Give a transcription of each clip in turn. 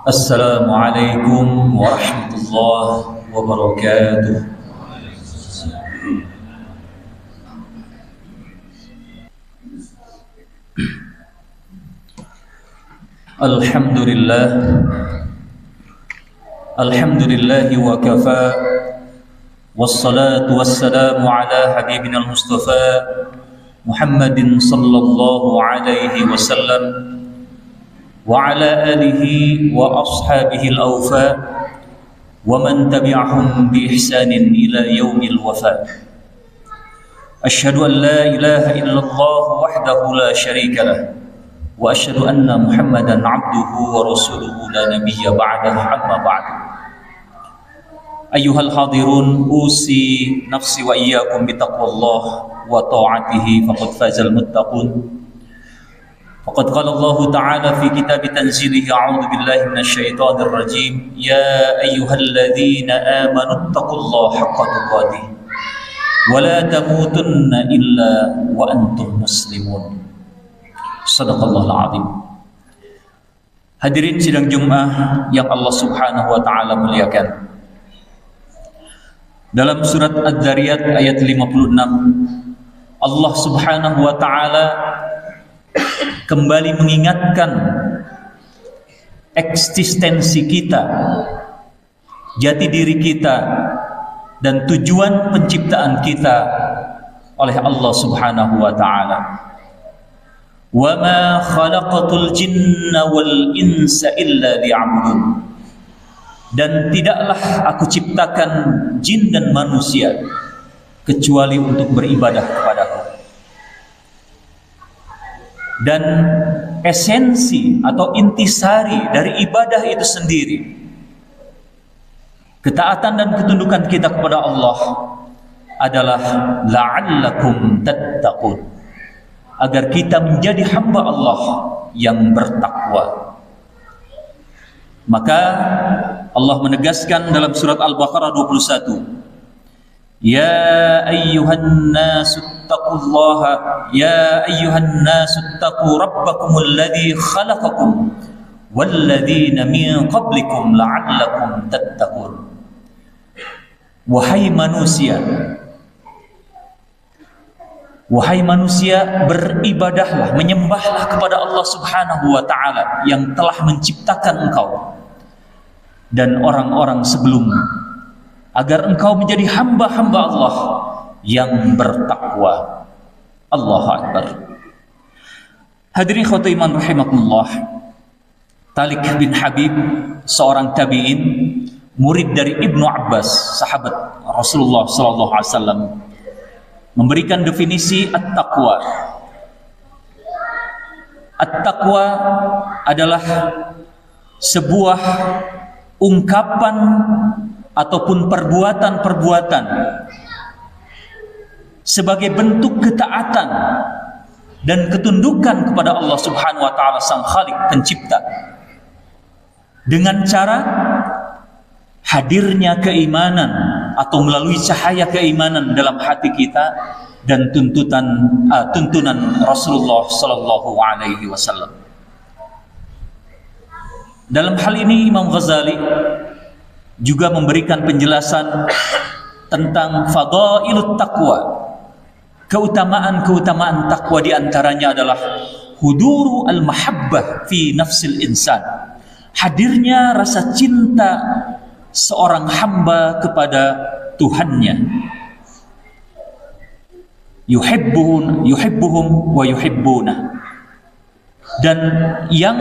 Assalamualaikum warahmatullahi wabarakatuh. Alhamdulillah, alhamdulillahi wa kafa, wassalatu wassalamu ala habibina al-mustafa Muhammadin sallallahu alaihi wasallam wa ala alihi wa ashabihi al-awfa wa man tabi'ahum bi ihsanin ila yaumil wafa. Asyhadu an la ilaha illallah wahdahu la syarika lah wa asyhadu anna Muhammadan abduhu wa rasuluhu la nabiyya ba'dah, amma ba'd. Ayyuhal hadirun, usi nafsi wa iyyakum bi taqwallah wa ta'atihi faqad fazal muttaqun. Faqad qala Allah Ta'ala fi kitab tanzilihi, a'udzu billahi minasy syaithanir rajim, ya ayyuhalladzina amanu taqullaha haqqa tuqatih wa la tamutunna illa wa antum muslimun. Shadaqallahul azim. Hadirin sidang Jumat yang Allah Subhanahu wa taala muliakan. Dalam surat Adz-Dzariyat ayat 56, Allah Subhanahu wa taala kembali mengingatkan eksistensi kita, jati diri kita, dan tujuan penciptaan kita oleh Allah Subhanahu wa taala. Wa ma khalaqatul jinna wal insa illa liya'budun. Dan tidaklah aku ciptakan jin dan manusia kecuali untuk beribadah kepadaku. Dan esensi atau intisari dari ibadah itu sendiri, ketaatan dan ketundukan kita kepada Allah adalah la'allakum tattaqun, agar kita menjadi hamba Allah yang bertakwa. Maka Allah menegaskan dalam surat Al-Baqarah 21, ya ayyuhan nasu taqullaha, ya ayyuhan nasu taqu rabbakumul ladzi khalaqakum walladzina min qablikum la'allakum tattaqun. Wahai manusia, beribadahlah, menyembahlah kepada Allah Subhanahu wa taala yang telah menciptakan engkau dan orang-orang sebelummu, agar engkau menjadi hamba-hamba Allah yang bertakwa. Allahu Akbar. Hadirin khotbah iman rahimakumullah, Talik bin Habib, seorang tabi'in, murid dari Ibnu Abbas, sahabat Rasulullah sallallahu alaihi wasallam, memberikan definisi at-taqwa. At-taqwa adalah sebuah ungkapan ataupun perbuatan-perbuatan sebagai bentuk ketaatan dan ketundukan kepada Allah Subhanahu wa taala Sang Khalik Pencipta, dengan cara hadirnya keimanan atau melalui cahaya keimanan dalam hati kita dan tuntunan Rasulullah sallallahu alaihi wasallam. Dalam hal ini Imam Ghazali juga memberikan penjelasan tentang fadailut taqwa. Keutamaan-keutamaan takwa di antaranya adalah huduru al-mahabbah fi nafsil insan. Hadirnya rasa cinta seorang hamba kepada Tuhannya. Yuhibbuhum wa yuhibbuna. Dan yang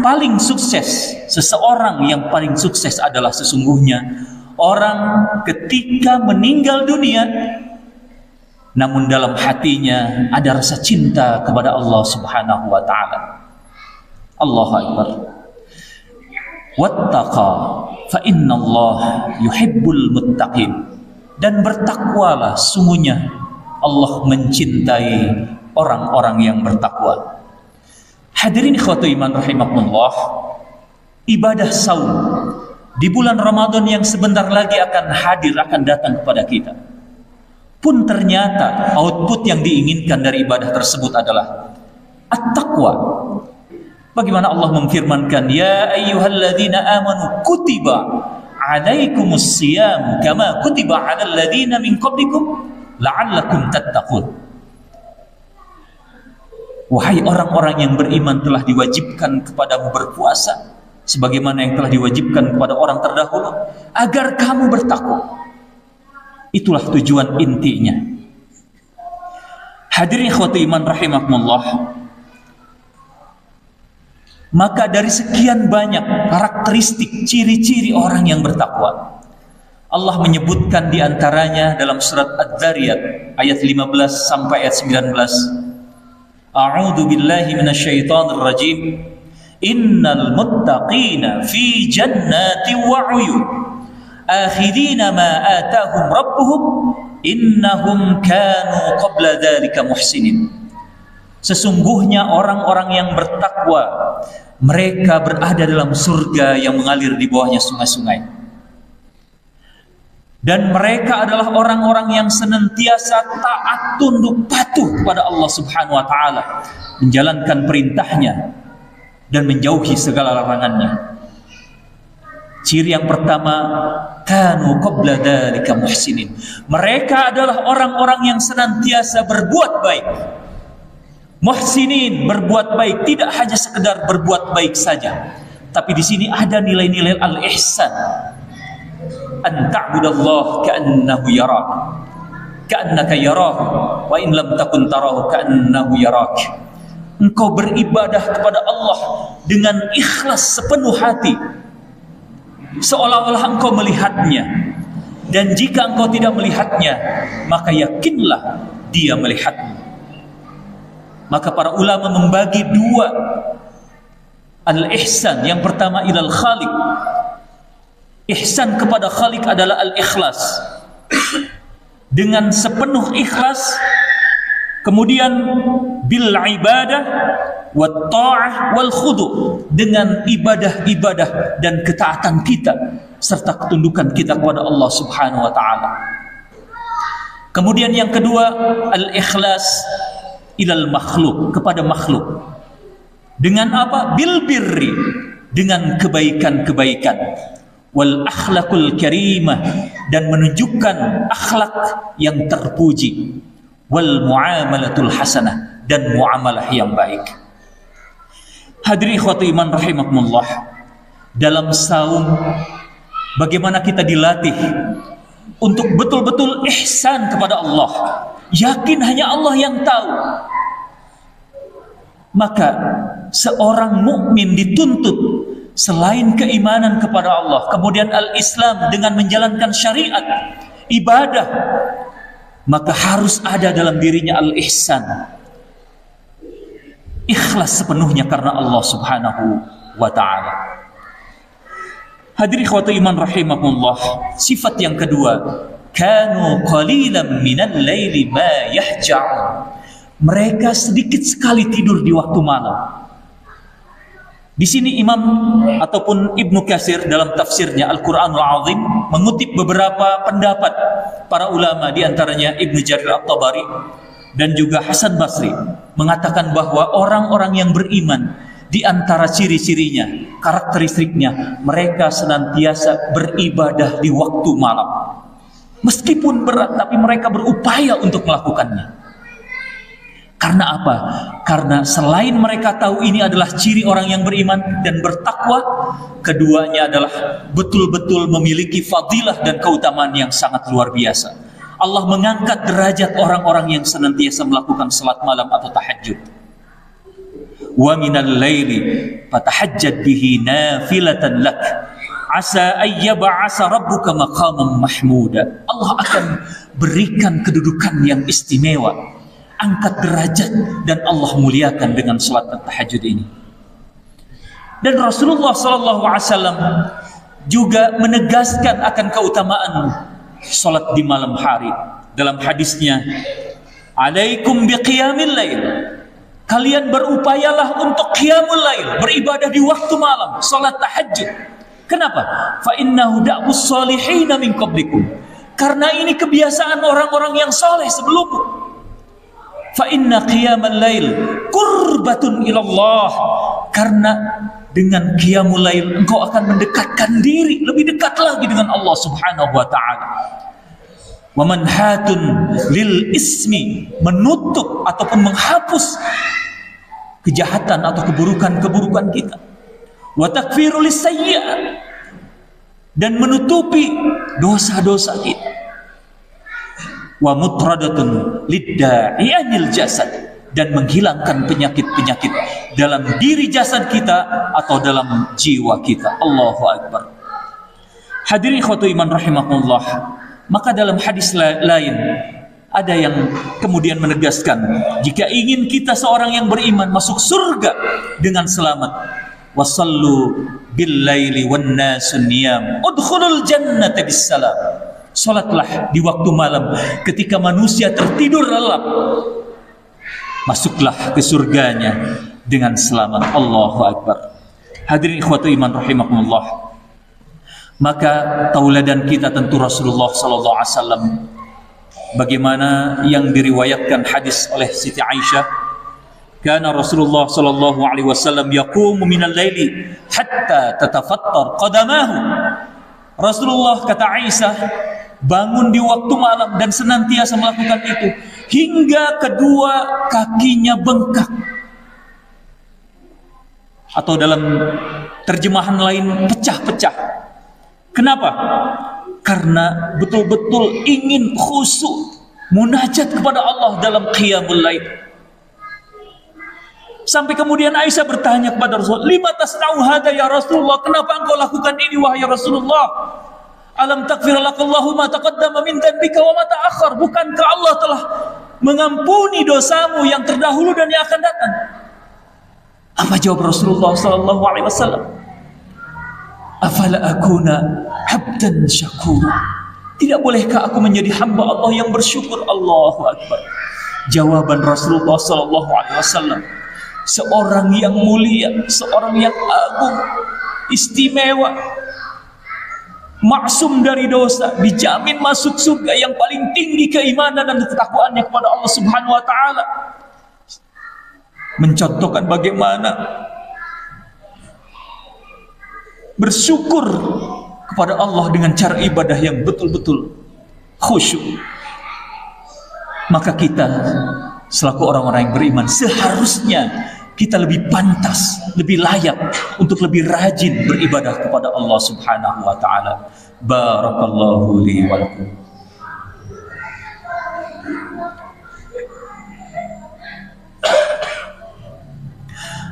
paling sukses, seseorang yang paling sukses adalah sesungguhnya orang ketika meninggal dunia namun dalam hatinya ada rasa cinta kepada Allah Subhanahu wa taala. Allahu Akbar. Wattaqa fa innallaha yuhibbul muttaqin. Dan bertakwalah, sungguhnya Allah mencintai orang-orang yang bertakwa. Hadirin ikhwatu iman rahimakumullah, ibadah saum di bulan Ramadan yang sebentar lagi akan hadir, akan datang kepada kita, pun ternyata output yang diinginkan dari ibadah tersebut adalah at-taqwa, Bagaimana Allah memfirmankan, ya ayyuhalladzina amanu kutiba alaikumus siyam kama kutiba alal ladzina min qablikum la'allakum tattaqun. Wahai orang-orang yang beriman, telah diwajibkan kepadamu berpuasa sebagaimana yang telah diwajibkan kepada orang terdahulu agar kamu bertakwa. Itulah tujuan intinya. Hadirin ikhwati iman rahimakumullah. Maka dari sekian banyak karakteristik ciri-ciri orang yang bertakwa, Allah menyebutkan di antaranya dalam surat Adz-Dzariyat ayat 15 sampai ayat 19. A'udzu billahi minasyaitonir rajim. Innal muttaqina fi jannati wa 'uyun. Akhidina ma atahum rabbuhum innahum kanu qabla dzalika muhsinin. Sesungguhnya orang-orang yang bertakwa, mereka berada dalam surga yang mengalir di bawahnya sungai-sungai. Dan mereka adalah orang-orang yang senantiasa taat tunduk patuh kepada Allah Subhanahu wa taala, menjalankan perintahnya dan menjauhi segala larangannya. Ciri yang pertama, kanu qabla dzalika muhsinin. Mereka adalah orang-orang yang senantiasa berbuat baik. Muhsinin, berbuat baik, tidak hanya sekedar berbuat baik saja, tapi di sini ada nilai-nilai al-ihsan. An ta'budallah ka'annahu yarak, ka'annaka yarahu, wa in lam takun tarahu ka'annahu yarak. Engkau beribadah kepada Allah dengan ikhlas sepenuh hati, seolah-olah engkau melihatnya. Dan jika engkau tidak melihatnya, maka yakinlah dia melihatmu. Maka para ulama membagi dua al-ihsan. Yang pertama ilal khaliq. Ihsan kepada khaliq adalah al-ikhlas, dengan sepenuh ikhlas. Kemudian bil ibadah wat ta'ah wal khudu, dengan ibadah-ibadah dan ketaatan kita serta ketundukan kita kepada Allah Subhanahu wa taala. Kemudian yang kedua, al-ikhlas ilal makhluk, kepada makhluk. Dengan apa? Bil birri, dengan kebaikan-kebaikan. Wal akhlakul karimah, dan menunjukkan akhlak yang terpuji. Wal muamalatul hasanah, dan muamalah yang baik. Hadirin ikhwati iman rahimakumullah. Dalam saum, bagaimana kita dilatih untuk betul-betul ihsan kepada Allah. Yakin hanya Allah yang tahu. Maka seorang mukmin dituntut selain keimanan kepada Allah, kemudian al-Islam dengan menjalankan syariat, ibadah, maka harus ada dalam dirinya al-ihsan. Ikhlas sepenuhnya karena Allah Subhanahu wa ta'ala. Hadirin ikhwati iman rahimakumullah. Sifat yang kedua, kanu qalilan minal laili ma yahja'un. Mereka sedikit sekali tidur di waktu malam. Di sini Imam ataupun Ibnu Katsir dalam tafsirnya Al-Qur'anul Azim mengutip beberapa pendapat para ulama, di antaranya Ibnu Jarir At-Tabari dan juga Hasan Basri, mengatakan bahwa orang-orang yang beriman, di antara ciri-cirinya, karakteristiknya, mereka senantiasa beribadah di waktu malam. Meskipun berat, tapi mereka berupaya untuk melakukannya. Karena apa? Karena selain mereka tahu ini adalah ciri orang yang beriman dan bertakwa, keduanya adalah betul-betul memiliki fadilah dan keutamaan yang sangat luar biasa. Allah mengangkat derajat orang-orang yang senantiasa melakukan salat malam atau tahajud. Wa minal laili fatahajjad bihi nafilatan lak asa ayyab'asa rabbuka maqaman mahmuda. Allah akan berikan kedudukan yang istimewa, angkat derajat, dan Allah muliakan dengan salat tahajud ini. Dan Rasulullah SAW juga menegaskan akan keutamaan salat di malam hari. Dalam hadisnya, alaikum biqiyamil lail, kalian berupayalah untuk qiyamul lail, beribadah di waktu malam, salat tahajud. Kenapa? Fa innahu da'bus salihina min qablikum, karena ini kebiasaan orang-orang yang soleh sebelummu. Fa inna qiyamal lail qurbatun ilallah, Karena dengan qiyamul lail engkau akan mendekatkan diri lebih dekat lagi dengan Allah Subhanahu wa taala. Wa manhatun lil ismi, menutup ataupun menghapus kejahatan atau keburukan-keburukan kita. Wa takfirul sayyi'at, dan menutupi dosa-dosa kita. Wa mutradatun lidda'i'anil jasad, dan menghilangkan penyakit-penyakit dalam diri jasad kita atau dalam jiwa kita. Allahu Akbar. Hadirin ikhwatu iman rahimakumullah, maka dalam hadis lain ada yang kemudian menegaskan, jika ingin kita seorang yang beriman masuk surga dengan selamat, wasallu bil laili wan nasun niyam udkhulul jannata bis salam. Salatlah di waktu malam ketika manusia tertidur lelap, masuklah ke surganya dengan selamat. Allahu Akbar. Hadirin ikhwatu iman rahimakumullah, maka tauladan kita tentu Rasulullah sallallahu alaihi wasallam, bagaimana yang diriwayatkan hadis oleh Siti Aisyah, kana Rasulullah sallallahu alaihi wasallam yaqumu minal laili hatta tatafattar qadamahu. Rasulullah, kata Aisyah, bangun di waktu malam dan senantiasa melakukan itu hingga kedua kakinya bengkak. Atau dalam terjemahan lain, pecah-pecah. Kenapa? Karena betul-betul ingin khusyuk munajat kepada Allah dalam qiyamul lail. Sampai kemudian Aisyah bertanya kepada Rasulullah, "Lima tasna'u hadza ya Rasulullah?" Kenapa engkau lakukan ini wahai Rasulullah? "Alam taghfir lakallahu ma taqaddama min dhanbika wa ma ta'akhkhar?" Bukankah Allah telah mengampuni dosamu yang terdahulu dan yang akan datang? Apa jawab Rasulullah sallallahu alaihi wasallam? "Afala akuna 'abdan syakura?" Tidak bolehkah aku menjadi hamba Allah yang bersyukur? Allahu Akbar. Jawaban Rasulullah sallallahu alaihi wasallam, seorang yang mulia, seorang yang agung, istimewa, maksum dari dosa, dijamin masuk surga yang paling tinggi keimanan dan ketakwaannya kepada Allah Subhanahu wa taala. Mencontohkan bagaimana bersyukur kepada Allah dengan cara ibadah yang betul-betul khusyuk. Maka kita selaku orang-orang yang beriman seharusnya kita lebih pantas, lebih layak untuk lebih rajin beribadah kepada Allah Subhanahu wa taala. Barakallahu li wa lakum.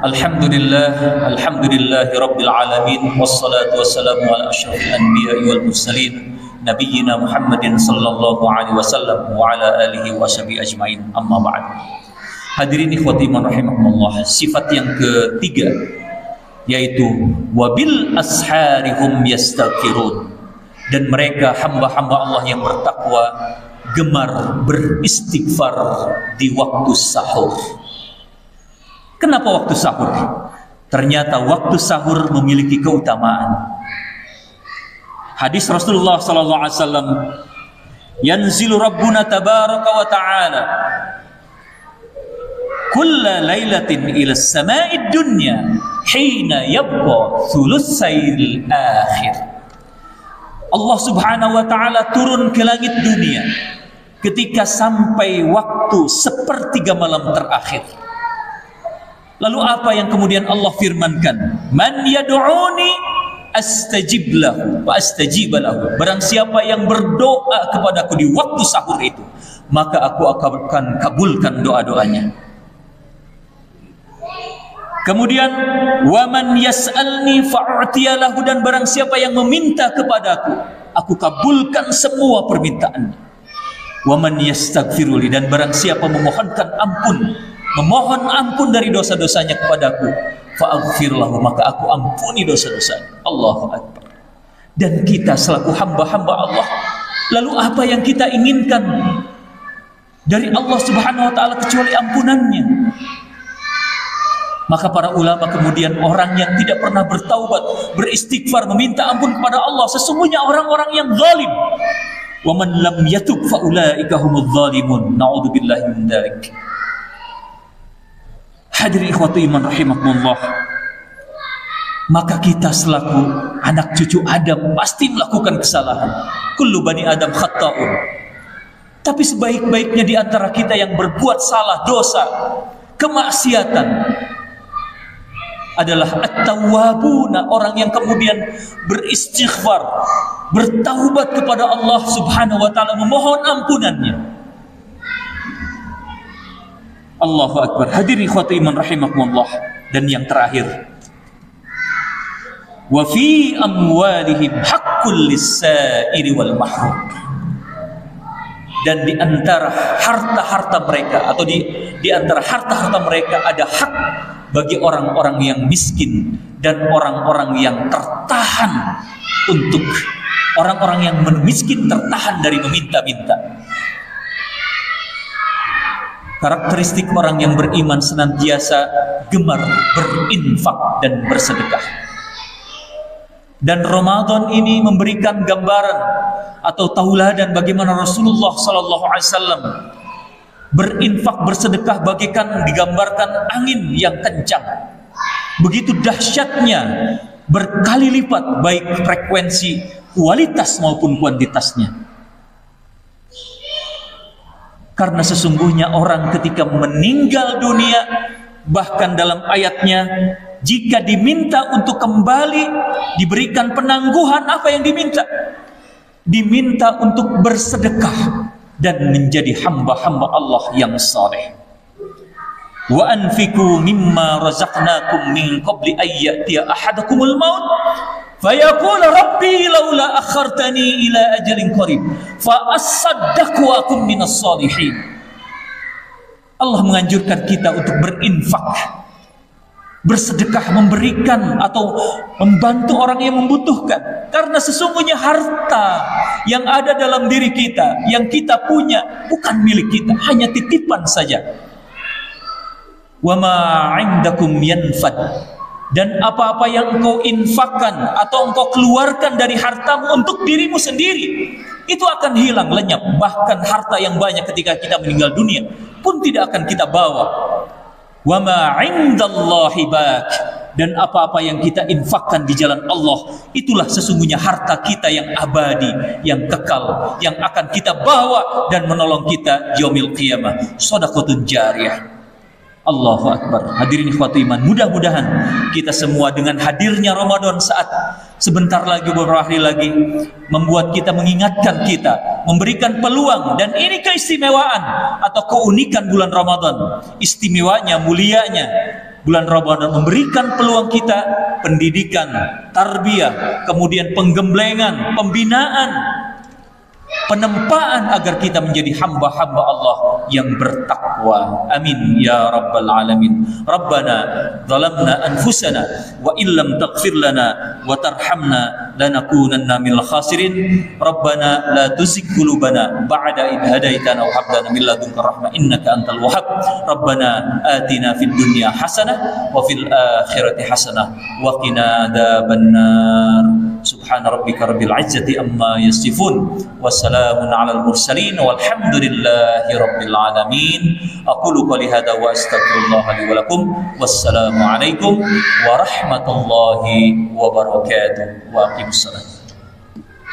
Alhamdulillahi rabbil alamin, wassalatu wassalamu ala asyrafil anbiya'i wal mursalin nabiyyina Muhammadin sallallahu alaihi wasallam wa ala alihi wa sahbihi ajmain. Amma ba'd. Hadirin ikhwati man rahimakumullah, sifat yang ketiga yaitu wabil asharihum yastaghfirun, dan mereka hamba-hamba Allah yang bertakwa gemar beristighfar di waktu sahur. Kenapa waktu sahur? Ternyata waktu sahur memiliki keutamaan. Hadis Rasulullah sallallahu alaihi wasallam, yanzilu rabbuna tabaraka wa ta'ala kulla lailatin ila as-sama'id dunya hina yabqa thulutsayil akhir. Allah Subhanahu wa taala turun ke langit dunia ketika sampai waktu sepertiga malam terakhir. Lalu apa yang kemudian Allah firmankan? Man yad'uni astajib lahu wa astajib lahu. Barang siapa yang berdoa kepadaku di waktu sahur itu, maka aku akan kabulkan doa-doanya. Kemudian wa man yas'alni fa'utiya lahu, dan barang siapa yang meminta kepadaku, aku kabulkan semua permintaannya. Wa man yastaghfiruli, dan barang siapa memohonkan ampun, memohon ampun dari dosa-dosanya kepadaku, fa'aghfir lahu, maka aku ampuni dosa-dosanya. Allahu Akbar. Dan kita selaku hamba-hamba Allah, lalu apa yang kita inginkan dari Allah Subhanahu wa taala kecuali ampunannya? Maka para ulama kemudian, orang yang tidak pernah bertaubat, beristighfar, meminta ampun kepada Allah, sesungguhnya orang-orang yang zalim. Wa man lam yatub fa ulaika humudz zalimun. Na'udzubillahi min dzalik. Hadirin ikhwati iman rahimakumullah, maka kita selaku anak cucu Adam pasti melakukan kesalahan. Kullu bani Adam khata'un. Tapi sebaik-baiknya di antara kita yang berbuat salah, dosa, kemaksiatan adalah at-tawwabuna, orang yang kemudian beristighfar, bertaubat kepada Allah Subhanahu wa taala, memohon ampunannya. Allahu akbar. Hadirin ikhwati iman rahimakumullah. Dan yang terakhir, wa fi amwalihim haqqul lis-sa'iri wal mahrum. Dan di antara harta-harta mereka, atau di antara harta-harta mereka ada hak bagi orang-orang yang miskin dan orang-orang yang tertahan, untuk orang-orang yang miskin tertahan dari meminta-minta. Karakteristik orang yang beriman senantiasa gemar berinfak dan bersedekah. Dan Ramadan ini memberikan gambaran atau tauladan bagaimana Rasulullah sallallahu alaihi wasallam berinfak, bersedekah, bagaikan digambarkan angin yang kencang. Begitu dahsyatnya, berkali lipat baik frekuensi, kualitas maupun kuantitasnya. Karena sesungguhnya orang ketika meninggal dunia, bahkan dalam ayatnya, jika diminta untuk kembali, diberikan penangguhan, apa yang diminta? Diminta untuk bersedekah dan menjadi hamba-hamba Allah yang saleh. Wa anfiqu mimma razaqnakum min qabli an ya'tiya ahadakumul maut fayaqul rabbi laula akhartani ila ajalin qarib fa asaddaqu wa akum minas salihin. Allah menganjurkan kita untuk berinfak, bersedekah, memberikan atau membantu orang yang membutuhkan. Karena sesungguhnya harta yang ada dalam diri kita, yang kita punya, bukan milik kita, hanya titipan saja. Wa ma 'indakum yanfad. Dan apa-apa yang engkau infakkan atau engkau keluarkan dari hartamu untuk dirimu sendiri, itu akan hilang, lenyap. Bahkan harta yang banyak ketika kita meninggal dunia pun tidak akan kita bawa. Wa ma 'indallahi baq. Dan apa-apa yang kita infakkan di jalan Allah, itulah sesungguhnya harta kita yang abadi, yang kekal, yang akan kita bawa dan menolong kita yaumil qiyamah. Shadaqatun jariyah. Allahu akbar. Hadirin ikhwati iman, mudah-mudahan kita semua dengan hadirnya Ramadan saat sebentar lagi, beberapa hari lagi, membuat kita, mengingatkan kita, memberikan peluang. Dan ini keistimewaan atau keunikan bulan Ramadan, istimewanya, mulianya bulan Ramadan, memberikan peluang kita pendidikan, tarbiyah, kemudian penggemblengan, pembinaan, penempaan agar kita menjadi hamba-hamba Allah yang bertakwa. Amin ya rabbal alamin. Rabbana zalamna anfusana wa illam taghfir lana wa tarhamna lanakunanna minal khasirin. Rabbana la tuzigh qulubana ba'da idh hadaitana wa hab lana min ladunka rahmah innaka antal wahhab. Rabbana atina fid dunya hasanah wa fil akhirati hasanah wa qina adzabannar. Subhana rabbika rabbil izzati amma yasifun wa salamun alal mursalin walhamdulillahi rabbil alamin. Aqulu qouli hadza wa astaghfirullah li wa lakum. Wassalamu alaikum warahmatullahi wabarakatuh. Wa aqimussalam.